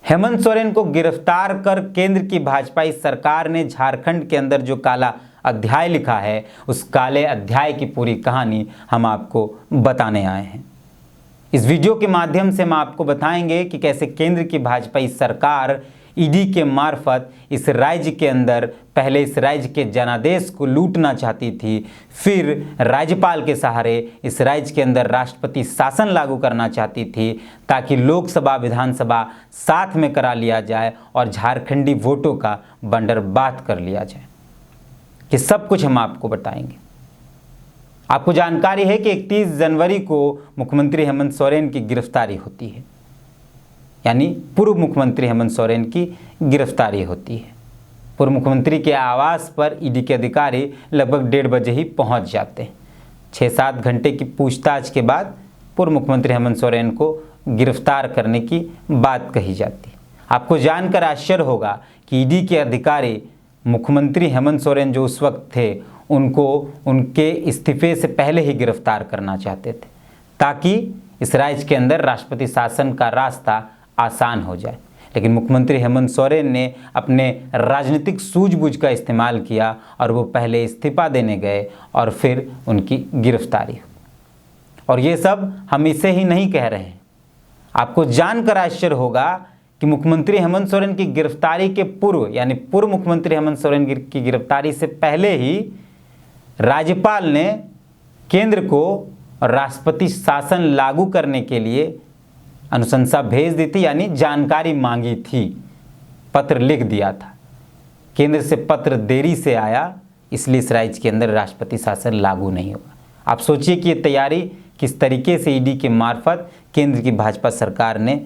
हेमंत सोरेन को गिरफ्तार कर केंद्र की भाजपाई सरकार ने झारखंड के अंदर जो काला अध्याय लिखा है, उस काले अध्याय की पूरी कहानी हम आपको बताने आए हैं। इस वीडियो के माध्यम से हम आपको बताएंगे कि कैसे केंद्र की भाजपाई सरकार ईडी के मार्फत इस राज्य के अंदर पहले इस राज्य के जनादेश को लूटना चाहती थी, फिर राज्यपाल के सहारे इस राज्य के अंदर राष्ट्रपति शासन लागू करना चाहती थी ताकि लोकसभा विधानसभा साथ में करा लिया जाए और झारखंडी वोटों का बंदरबात कर लिया जाए। कि सब कुछ हम आपको बताएंगे। आपको जानकारी है कि 31 जनवरी को मुख्यमंत्री हेमंत सोरेन की गिरफ्तारी होती है, यानी पूर्व मुख्यमंत्री हेमंत सोरेन की गिरफ्तारी होती है। पूर्व मुख्यमंत्री के आवास पर ईडी के अधिकारी लगभग 1:30 बजे ही पहुंच जाते हैं। 6-7 घंटे की पूछताछ के बाद पूर्व मुख्यमंत्री हेमंत सोरेन को गिरफ्तार करने की बात कही जाती है। आपको जानकर आश्चर्य होगा कि ईडी के अधिकारी मुख्यमंत्री हेमंत सोरेन जो उस वक्त थे, उनको उनके इस्तीफे से पहले ही गिरफ्तार करना चाहते थे ताकि इस राज्य के अंदर राष्ट्रपति शासन का रास्ता आसान हो जाए। लेकिन मुख्यमंत्री हेमंत सोरेन ने अपने राजनीतिक सूझबूझ का इस्तेमाल किया और वो पहले इस्तीफा देने गए और फिर उनकी गिरफ्तारी हुई। और ये सब हम इसे ही नहीं कह रहे हैं। आपको जानकर आश्चर्य होगा कि मुख्यमंत्री हेमंत सोरेन की गिरफ्तारी के पूर्व, यानी पूर्व मुख्यमंत्री हेमंत सोरेन की गिरफ्तारी से पहले ही राज्यपाल ने केंद्र को राष्ट्रपति शासन लागू करने के लिए अनुशंसा भेज दी थी, यानी जानकारी मांगी थी, पत्र लिख दिया था। केंद्र से पत्र देरी से आया, इसलिए इस राज्य के अंदर राष्ट्रपति शासन लागू नहीं होगा। आप सोचिए कि ये तैयारी किस तरीके से ईडी के मार्फत केंद्र की भाजपा सरकार ने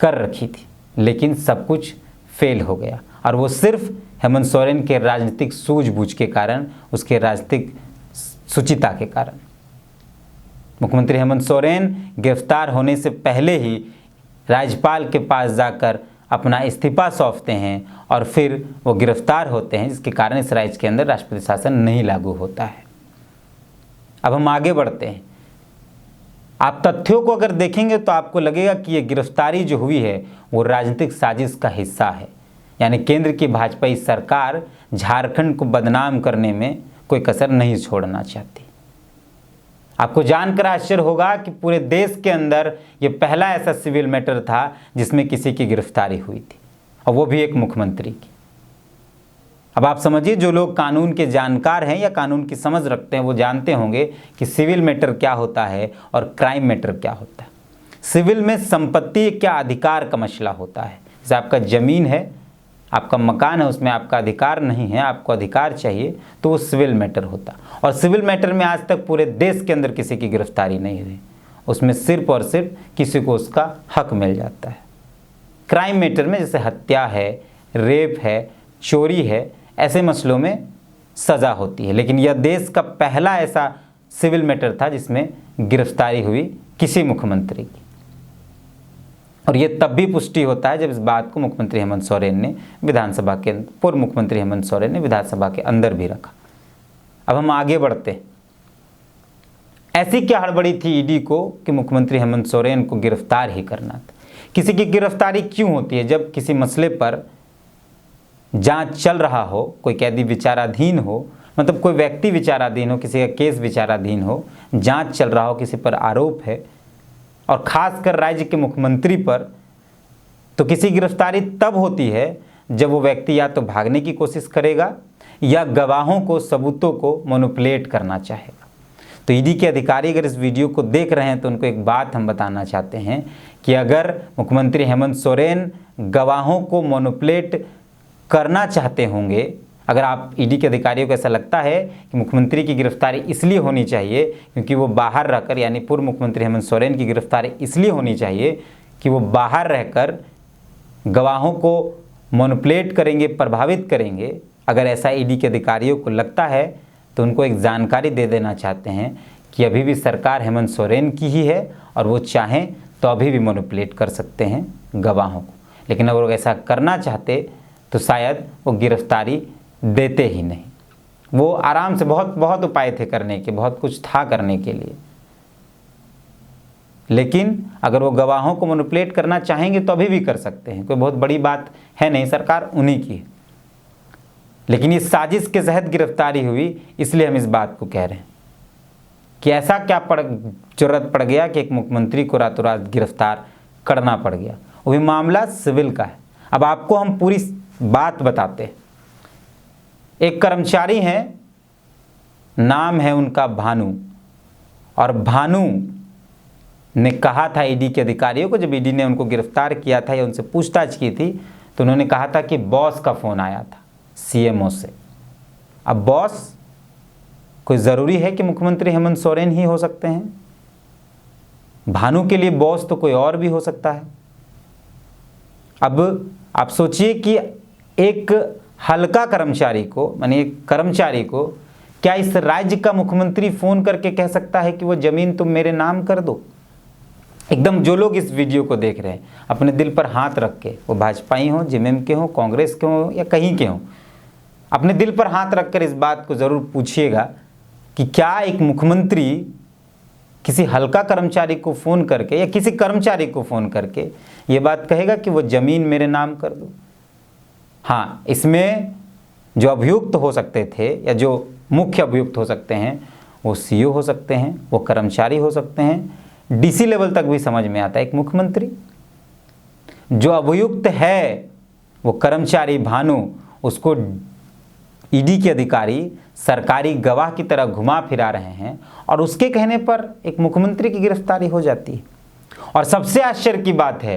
कर रखी थी, लेकिन सब कुछ फेल हो गया। और वो सिर्फ हेमंत सोरेन के राजनीतिक सूझबूझ के कारण, उसके राजनीतिक सुचिता के कारण। मुख्यमंत्री हेमंत सोरेन गिरफ्तार होने से पहले ही राज्यपाल के पास जाकर अपना इस्तीफा सौंपते हैं और फिर वो गिरफ्तार होते हैं, जिसके कारण इस राज्य के अंदर राष्ट्रपति शासन नहीं लागू होता है। अब हम आगे बढ़ते हैं। आप तथ्यों को अगर देखेंगे तो आपको लगेगा कि ये गिरफ्तारी जो हुई है वो राजनीतिक साजिश का हिस्सा है, यानी केंद्र की भाजपाई सरकार झारखंड को बदनाम करने में कोई कसर नहीं छोड़ना चाहती। आपको जानकर आश्चर्य होगा कि पूरे देश के अंदर ये पहला ऐसा सिविल मैटर था जिसमें किसी की गिरफ्तारी हुई थी, और वो भी एक मुख्यमंत्री की। अब आप समझिए, जो लोग कानून के जानकार हैं या कानून की समझ रखते हैं वो जानते होंगे कि सिविल मैटर क्या होता है और क्राइम मैटर क्या होता है। सिविल में संपत्ति क्या अधिकार का मसला होता है, जैसे आपका ज़मीन है, आपका मकान है, उसमें आपका अधिकार नहीं है, आपको अधिकार चाहिए, तो वो सिविल मैटर होता। और सिविल मैटर में आज तक पूरे देश के अंदर किसी की गिरफ्तारी नहीं हुई, उसमें सिर्फ और सिर्फ किसी को उसका हक मिल जाता है। क्राइम मैटर में जैसे हत्या है, रेप है, चोरी है, ऐसे मसलों में सज़ा होती है। लेकिन यह देश का पहला ऐसा सिविल मैटर था जिसमें गिरफ्तारी हुई किसी मुख्यमंत्री की। और ये तब भी पुष्टि होता है जब इस बात को मुख्यमंत्री हेमंत सोरेन ने विधानसभा के, पूर्व मुख्यमंत्री हेमंत सोरेन ने विधानसभा के अंदर भी रखा। अब हम आगे बढ़ते हैं। ऐसी क्या हड़बड़ी थी ईडी को कि मुख्यमंत्री हेमंत सोरेन को गिरफ्तार ही करना था? किसी की गिरफ्तारी क्यों होती है? जब किसी मसले पर जांच चल रहा हो, कोई कैदी विचाराधीन हो, मतलब कोई व्यक्ति विचाराधीन हो, किसी का केस विचाराधीन हो, जांच चल रहा हो, किसी पर आरोप है, और ख़ासकर राज्य के मुख्यमंत्री पर, तो किसी गिरफ्तारी तब होती है जब वो व्यक्ति या तो भागने की कोशिश करेगा या गवाहों को, सबूतों को मैनिपुलेट करना चाहेगा। तो ईडी के अधिकारी अगर इस वीडियो को देख रहे हैं तो उनको एक बात हम बताना चाहते हैं कि अगर मुख्यमंत्री हेमंत सोरेन गवाहों को मैनिपुलेट करना चाहते होंगे, अगर आप ईडी के अधिकारियों को ऐसा लगता है कि मुख्यमंत्री की गिरफ्तारी इसलिए होनी चाहिए क्योंकि वो बाहर रहकर, यानी पूर्व मुख्यमंत्री हेमंत सोरेन की गिरफ्तारी इसलिए होनी चाहिए कि वो बाहर रहकर गवाहों को मैनिपुलेट करेंगे, प्रभावित करेंगे, अगर ऐसा ईडी के अधिकारियों को लगता है तो उनको एक जानकारी दे देना चाहते हैं कि अभी भी सरकार हेमंत सोरेन की ही है और वो चाहें तो अभी भी मैनिपुलेट कर सकते हैं गवाहों को। लेकिन अगर वो ऐसा करना चाहते तो शायद वो गिरफ्तारी देते ही नहीं। वो आराम से बहुत उपाय थे करने के, बहुत कुछ था करने के लिए। लेकिन अगर वो गवाहों को मैनिपुलेट करना चाहेंगे तो अभी भी कर सकते हैं, कोई बहुत बड़ी बात है नहीं, सरकार उन्हीं की है। लेकिन इस साजिश के तहत गिरफ्तारी हुई, इसलिए हम इस बात को कह रहे हैं कि ऐसा क्या जरूरत पड़ गया कि एक मुख्यमंत्री को रातों रात गिरफ्तार करना पड़ गया, वो भी मामला सिविल का है। अब आपको हम पूरी बात बताते हैं। एक कर्मचारी हैं, नाम है उनका भानु, और भानु ने कहा था ईडी के अधिकारियों को, जब ईडी ने उनको गिरफ्तार किया था या उनसे पूछताछ की थी, तो उन्होंने कहा था कि बॉस का फ़ोन आया था सीएमओ से। अब बॉस कोई ज़रूरी है कि मुख्यमंत्री हेमंत सोरेन ही हो सकते हैं? भानु के लिए बॉस तो कोई और भी हो सकता है। अब आप सोचिए कि एक हल्का कर्मचारी को, माने एक कर्मचारी को, क्या इस राज्य का मुख्यमंत्री फ़ोन करके कह सकता है कि वो ज़मीन तुम मेरे नाम कर दो? एकदम जो लोग इस वीडियो को देख रहे हैं, अपने दिल पर हाथ रख के, वो भाजपाई हों, जेएमएम के हों, कांग्रेस के हों या कहीं के हों, अपने दिल पर हाथ रखकर इस बात को ज़रूर पूछिएगा कि क्या एक मुख्यमंत्री किसी हल्का कर्मचारी को फ़ोन करके या किसी कर्मचारी को फ़ोन करके ये बात कहेगा कि वो ज़मीन मेरे नाम कर दो? हाँ, इसमें जो अभियुक्त हो सकते थे या जो मुख्य अभियुक्त हो सकते हैं, वो सीईओ हो सकते हैं, वो कर्मचारी हो सकते हैं, डीसी लेवल तक भी समझ में आता है। एक मुख्यमंत्री जो अभियुक्त है, वो कर्मचारी भानु, उसको ईडी के अधिकारी सरकारी गवाह की तरह घुमा फिरा रहे हैं और उसके कहने पर एक मुख्यमंत्री की गिरफ्तारी हो जाती है। और सबसे आश्चर्य की बात है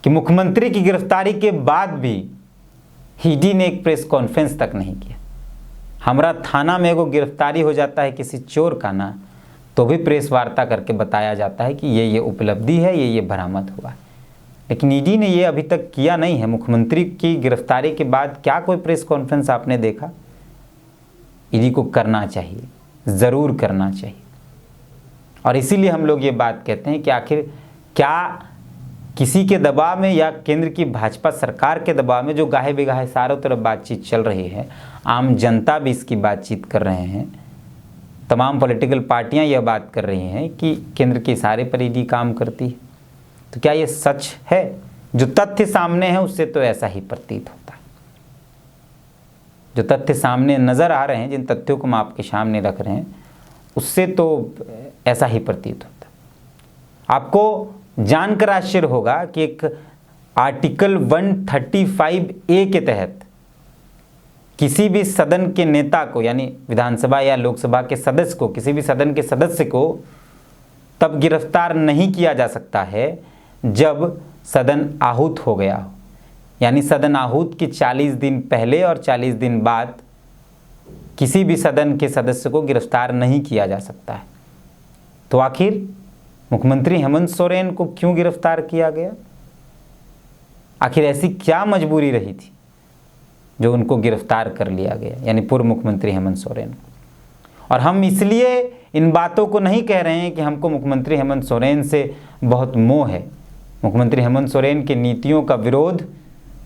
कि मुख्यमंत्री की गिरफ्तारी के बाद भी ईडी ने एक प्रेस कॉन्फ्रेंस तक नहीं किया। हमारा थाना में एगो गिरफ्तारी हो जाता है किसी चोर का ना, तो भी प्रेस वार्ता करके बताया जाता है कि ये उपलब्धि है, ये बरामद हुआ है। लेकिन ईडी ने ये अभी तक किया नहीं है। मुख्यमंत्री की गिरफ्तारी के बाद क्या कोई प्रेस कॉन्फ्रेंस आपने देखा? ईडी को करना चाहिए, ज़रूर करना चाहिए। और इसीलिए हम लोग ये बात कहते हैं कि आखिर क्या किसी के दबाव में या केंद्र की भाजपा सरकार के दबाव में, जो गाहे बेगाहे चारों तरफ बातचीत चल रही है, आम जनता भी इसकी बातचीत कर रहे हैं, तमाम पॉलिटिकल पार्टियां यह बात कर रही हैं कि केंद्र के इशारे पर ईडी काम करती है, तो क्या ये सच है? जो तथ्य सामने है उससे तो ऐसा ही प्रतीत होता है। जो तथ्य सामने नज़र आ रहे हैं, जिन तथ्यों को हम आपके सामने रख रहे हैं, उससे तो ऐसा ही प्रतीत होता है। आपको जानकर आश्चर्य होगा कि एक आर्टिकल 135A के तहत किसी भी सदन के नेता को, यानी विधानसभा या लोकसभा के सदस्य को, किसी भी सदन के सदस्य को तब गिरफ्तार नहीं किया जा सकता है जब सदन आहूत हो गया हो। यानी सदन आहूत के 40 दिन पहले और 40 दिन बाद किसी भी सदन के सदस्य को गिरफ्तार नहीं किया जा सकता है। तो आखिर मुख्यमंत्री हेमंत सोरेन को क्यों गिरफ्तार किया गया? आखिर ऐसी क्या मजबूरी रही थी जो उनको गिरफ्तार कर लिया गया, यानी पूर्व मुख्यमंत्री हेमंत सोरेन को? और हम इसलिए इन बातों को नहीं कह रहे हैं कि हमको मुख्यमंत्री हेमंत सोरेन से बहुत मोह है। मुख्यमंत्री हेमंत सोरेन की नीतियों का विरोध,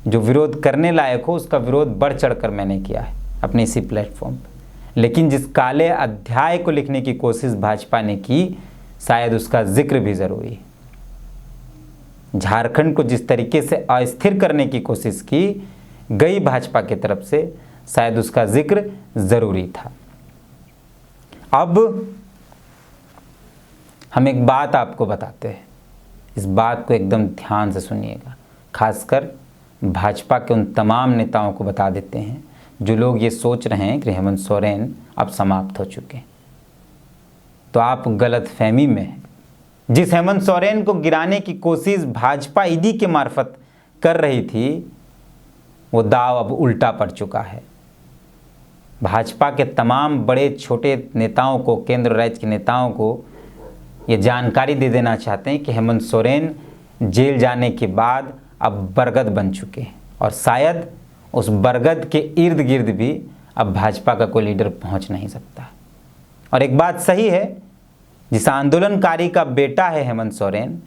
जो विरोध करने लायक हो, उसका विरोध बढ़ चढ़कर मैंने किया है अपने इसी प्लेटफॉर्म पर। लेकिन जिस काले अध्याय को लिखने की कोशिश भाजपा ने की, शायद उसका जिक्र भी ज़रूरी है। झारखंड को जिस तरीके से अस्थिर करने की कोशिश की गई भाजपा की तरफ से, शायद उसका जिक्र ज़रूरी था। अब हम एक बात आपको बताते हैं, इस बात को एकदम ध्यान से सुनिएगा। खासकर भाजपा के उन तमाम नेताओं को बता देते हैं जो लोग ये सोच रहे हैं कि हेमंत सोरेन अब समाप्त हो चुके हैं। तो आप गलतफहमी में हैं। जिस हेमंत सोरेन को गिराने की कोशिश भाजपा ईडी के मार्फत कर रही थी, वो दाव अब उल्टा पड़ चुका है। भाजपा के तमाम बड़े छोटे नेताओं को, केंद्र राज्य के नेताओं को ये जानकारी दे देना चाहते हैं कि हेमंत सोरेन जेल जाने के बाद अब बरगद बन चुके हैं और शायद उस बरगद के इर्द गिर्द भी अब भाजपा का कोई लीडर पहुंच नहीं सकता। और एक बात सही है, जिस आंदोलनकारी का बेटा है हेमंत सोरेन,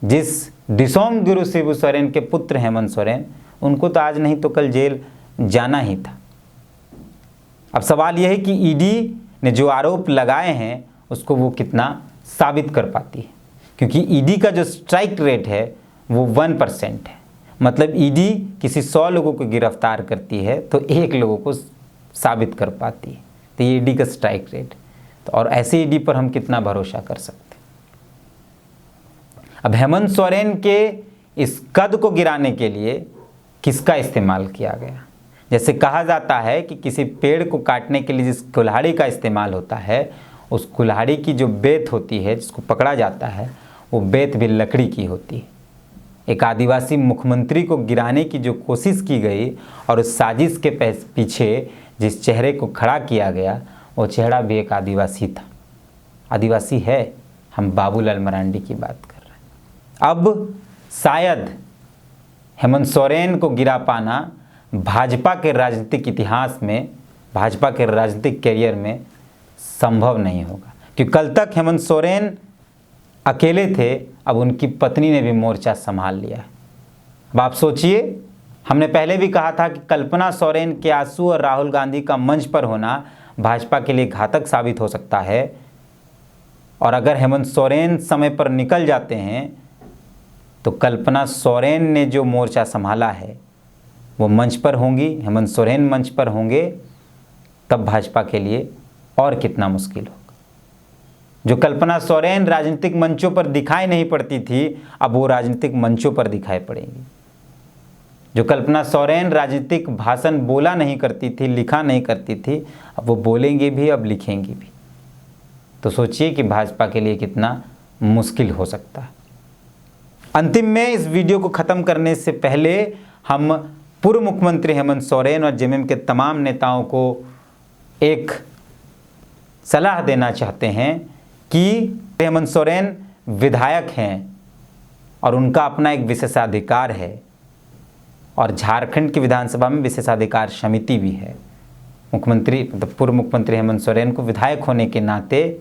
जिस दिसोम गुरु शिबू सोरेन के पुत्र हेमंत सोरेन, उनको तो आज नहीं तो कल जेल जाना ही था। अब सवाल यह है कि ईडी ने जो आरोप लगाए हैं उसको वो कितना साबित कर पाती है, क्योंकि ईडी का जो स्ट्राइक रेट है वो 1% है। मतलब ईडी किसी 100 लोगों को गिरफ्तार करती है तो 1 लोगों को साबित कर पाती है। तो ये ईडी का स्ट्राइक रेट। तो और ऐसे ईडी पर हम कितना भरोसा कर सकते हैं। अब हेमंत सोरेन के इस कद को गिराने के लिए किसका इस्तेमाल किया गया? जैसे कहा जाता है कि किसी पेड़ को काटने के लिए जिस कुल्हाड़ी का इस्तेमाल होता है, उस कुल्हाड़ी की जो बेत होती है, जिसको पकड़ा जाता है, वो बेत भी लकड़ी की होती है। एक आदिवासी मुख्यमंत्री को गिराने की जो कोशिश की गई और उस साजिश के पीछे जिस चेहरे को खड़ा किया गया, वो चेहरा भी एक आदिवासी था। आदिवासी है, हम बाबूलाल मरांडी की बात कर रहे हैं। अब शायद हेमंत सोरेन को गिरा पाना भाजपा के राजनीतिक इतिहास में, भाजपा के राजनीतिक कैरियर में संभव नहीं होगा, क्योंकि कल तक हेमंत सोरेन अकेले थे, अब उनकी पत्नी ने भी मोर्चा संभाल लिया है। अब आप सोचिए, हमने पहले भी कहा था कि कल्पना सोरेन के आंसू और राहुल गांधी का मंच पर होना भाजपा के लिए घातक साबित हो सकता है। और अगर हेमंत सोरेन समय पर निकल जाते हैं तो कल्पना सोरेन ने जो मोर्चा संभाला है वो मंच पर होंगी, हेमंत सोरेन मंच पर होंगे, तब भाजपा के लिए और कितना मुश्किल होगा। जो कल्पना सोरेन राजनीतिक मंचों पर दिखाई नहीं पड़ती थी, अब वो राजनीतिक मंचों पर दिखाई पड़ेंगी। जो कल्पना सोरेन राजनीतिक भाषण बोला नहीं करती थी, लिखा नहीं करती थी, अब वो बोलेंगे भी, अब लिखेंगी भी। तो सोचिए कि भाजपा के लिए कितना मुश्किल हो सकता है। अंतिम में इस वीडियो को ख़त्म करने से पहले हम पूर्व मुख्यमंत्री हेमंत सोरेन और जेएमएम के तमाम नेताओं को एक सलाह देना चाहते हैं कि हेमंत सोरेन विधायक हैं और उनका अपना एक विशेषाधिकार है, और झारखंड की विधानसभा में विशेषाधिकार समिति भी है। मुख्यमंत्री मतलब पूर्व मुख्यमंत्री हेमंत सोरेन को विधायक होने के नाते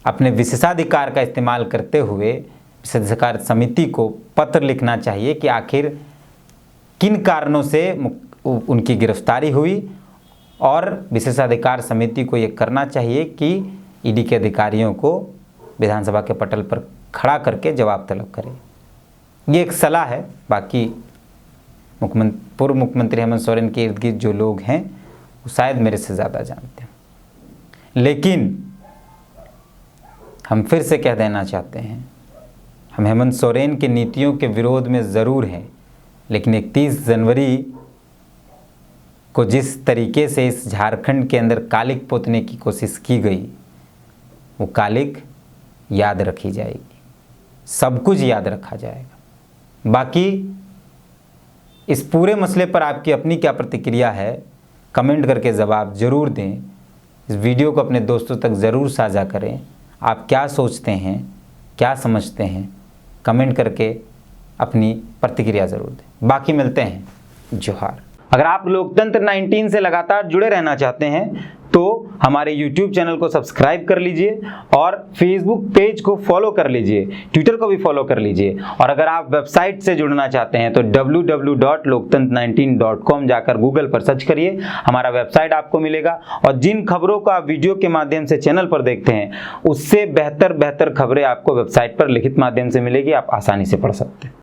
अपने विशेषाधिकार का इस्तेमाल करते हुए विशेषाधिकार समिति को पत्र लिखना चाहिए कि आखिर किन कारणों से उनकी गिरफ्तारी हुई, और विशेषाधिकार समिति को ये करना चाहिए कि ईडी के अधिकारियों को विधानसभा के पटल पर खड़ा करके जवाब तलब करें। ये एक सलाह है। बाकी पूर्व मुख्यमंत्री हेमंत सोरेन के इर्द गिर्द जो लोग हैं वो शायद मेरे से ज़्यादा जानते हैं, लेकिन हम फिर से कह देना चाहते हैं, हम हेमंत सोरेन की नीतियों के विरोध में ज़रूर हैं, लेकिन 31 जनवरी को जिस तरीके से इस झारखंड के अंदर कालिक पोतने की कोशिश की गई, वो कालिक याद रखी जाएगी, सब कुछ याद रखा जाएगा। बाकी इस पूरे मसले पर आपकी अपनी क्या प्रतिक्रिया है, कमेंट करके जवाब ज़रूर दें। इस वीडियो को अपने दोस्तों तक ज़रूर साझा करें। आप क्या सोचते हैं, क्या समझते हैं, कमेंट करके अपनी प्रतिक्रिया ज़रूर दें। बाकी मिलते हैं, जोहार। अगर आप लोकतंत्र 19 से लगातार जुड़े रहना चाहते हैं तो हमारे YouTube चैनल को सब्सक्राइब कर लीजिए और Facebook पेज को फॉलो कर लीजिए, ट्विटर को भी फॉलो कर लीजिए। और अगर आप वेबसाइट से जुड़ना चाहते हैं तो www.loktantra19.com जाकर गूगल पर सर्च करिए, हमारा वेबसाइट आपको मिलेगा। और जिन खबरों को आप वीडियो के माध्यम से चैनल पर देखते हैं, उससे बेहतर खबरें आपको वेबसाइट पर लिखित माध्यम से मिलेगी, आप आसानी से पढ़ सकते हैं।